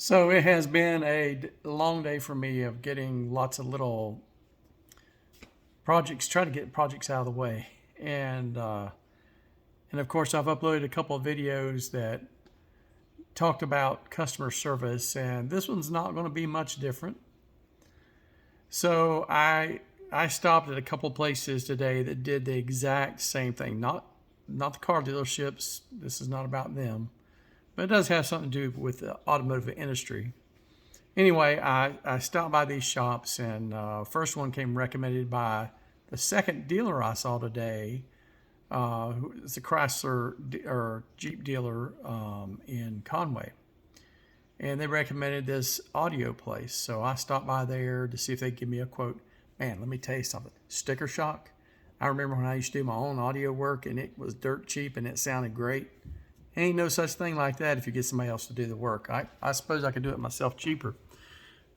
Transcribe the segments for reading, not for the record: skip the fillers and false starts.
So it has been a long day for me of getting lots of little projects, trying to get projects out of the way. And of course, I've uploaded a couple of videos that talked about customer service, and this one's not going to be much different. So I stopped at a couple places today that did the exact same thing. Not the car dealerships. This is not about them, but it does have something to do with the automotive industry. Anyway, I stopped by these shops, and first one came recommended by the second dealer I saw today. It's a Chrysler or Jeep dealer in Conway, and they recommended this audio place. So I stopped by there to see if they'd give me a quote. Man, let me tell you something. Sticker shock. I remember when I used to do my own audio work, and it was dirt cheap, and it sounded great. Ain't no such thing like that if you get somebody else to do the work. I suppose I could do it myself cheaper,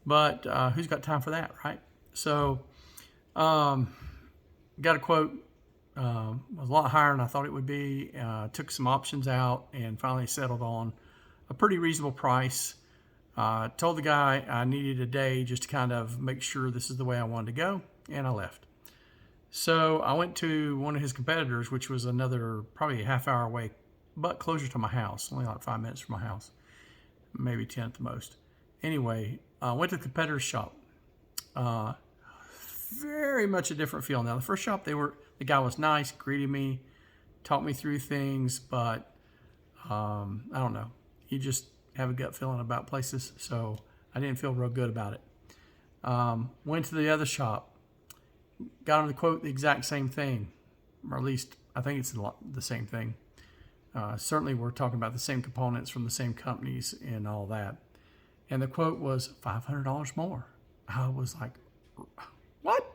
but who's got time for that, right? So got a quote. Was a lot higher than I thought it would be. Took some options out and finally settled on a pretty reasonable price. Told the guy I needed a day just to kind of make sure this is the way I wanted to go, and I left. So I went to one of his competitors, which was another probably a half hour away, but closer to my house, only like 5 minutes from my house, maybe 10 at the most. Anyway, I went to the competitor's shop. Very much a different feel. Now, the first shop, the guy was nice, greeted me, talked me through things, but I don't know. You just have a gut feeling about places, so I didn't feel real good about it. Went to the other shop, got him to quote the exact same thing, or at least I think it's the same thing. Certainly, we're talking about the same components from the same companies and all that. And the quote was $500 more. I was like, what?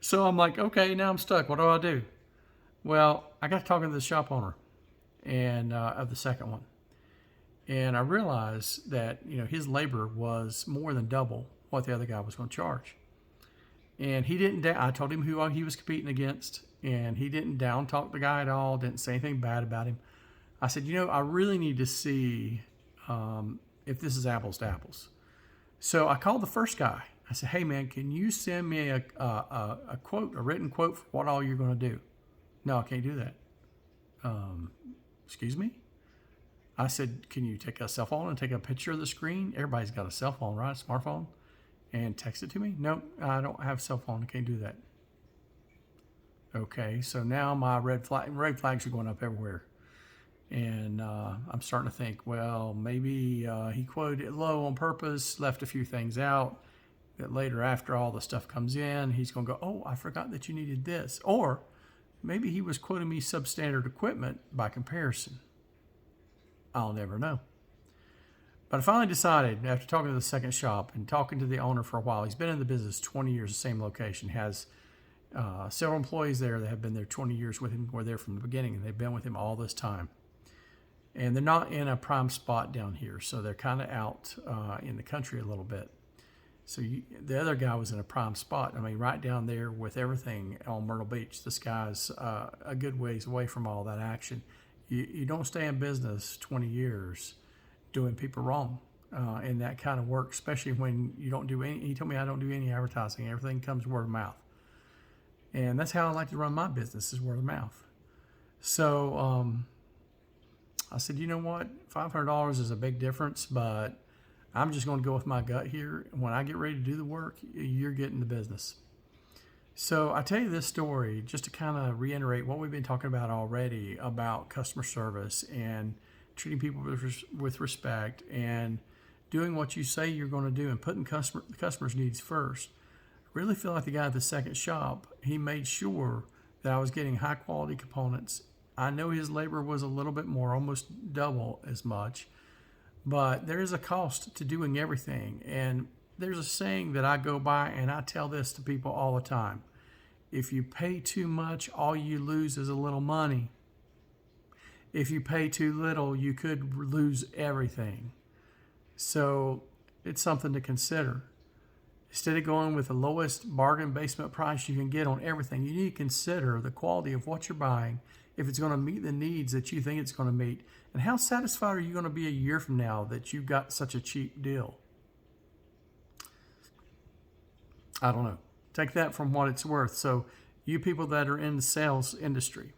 So I'm like, okay, now I'm stuck. What do I do? Well, I got talking to the shop owner and of the second one. And I realized that, his labor was more than double what the other guy was going to charge. And he didn't, I told him who he was competing against, and he didn't down talk the guy at all, didn't say anything bad about him. I said, I really need to see if this is apples to apples. So I called the first guy. I said, hey man, can you send me a quote, a written quote for what all you're going to do? No, I can't do that. Excuse me? I said, can you take a cell phone and take a picture of the screen? Everybody's got a cell phone, right? A smartphone. And text it to me? Nope, I don't have a cell phone. I can't do that. Okay, so now my red flags are going up everywhere. And I'm starting to think, well, maybe he quoted it low on purpose, left a few things out, that later after all the stuff comes in, he's going to go, oh, I forgot that you needed this. Or maybe he was quoting me substandard equipment by comparison. I'll never know. But I finally decided, after talking to the second shop and talking to the owner for a while, he's been in the business 20 years, the same location, has several employees there that have been there 20 years with him, were there from the beginning, and they've been with him all this time. And they're not in a prime spot down here, so they're kind of out in the country a little bit. So the other guy was in a prime spot. I mean, right down there with everything on Myrtle Beach. This guy's a good ways away from all that action. You don't stay in business 20 years doing people wrong in that kind of work, especially when you don't do any. He told me I don't do any advertising. Everything comes word of mouth. And that's how I like to run my business, is word of mouth. So I said, you know what? $500 is a big difference, but I'm just going to go with my gut here. When I get ready to do the work, you're getting the business. So I tell you this story just to kind of reiterate what we've been talking about already about customer service and treating people with respect and doing what you say you're going to do and putting the customer's needs first. I really feel like the guy at the second shop, he made sure that I was getting high quality components. I know his labor was a little bit more, almost double as much, but there is a cost to doing everything. And there's a saying that I go by, and I tell this to people all the time. If you pay too much, all you lose is a little money. If you pay too little, you could lose everything. So it's something to consider. Instead of going with the lowest bargain basement price you can get on everything, you need to consider the quality of what you're buying if it's going to meet the needs that you think it's going to meet? And how satisfied are you going to be a year from now that you got such a cheap deal? I don't know. Take that from what it's worth. So you people that are in the sales industry,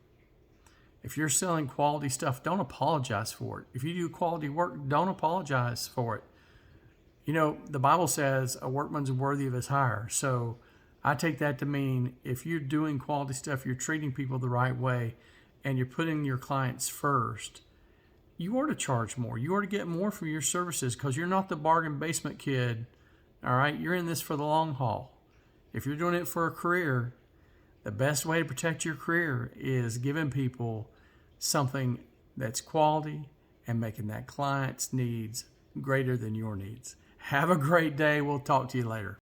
if you're selling quality stuff, don't apologize for it. If you do quality work, don't apologize for it. You know, the Bible says a workman's worthy of his hire. So I take that to mean if you're doing quality stuff, you're treating people the right way, and you're putting your clients first, you ought to charge more. You ought to get more for your services because you're not the bargain basement kid. All right, you're in this for the long haul. If you're doing it for a career, the best way to protect your career is giving people something that's quality and making that client's needs greater than your needs. Have a great day. We'll talk to you later.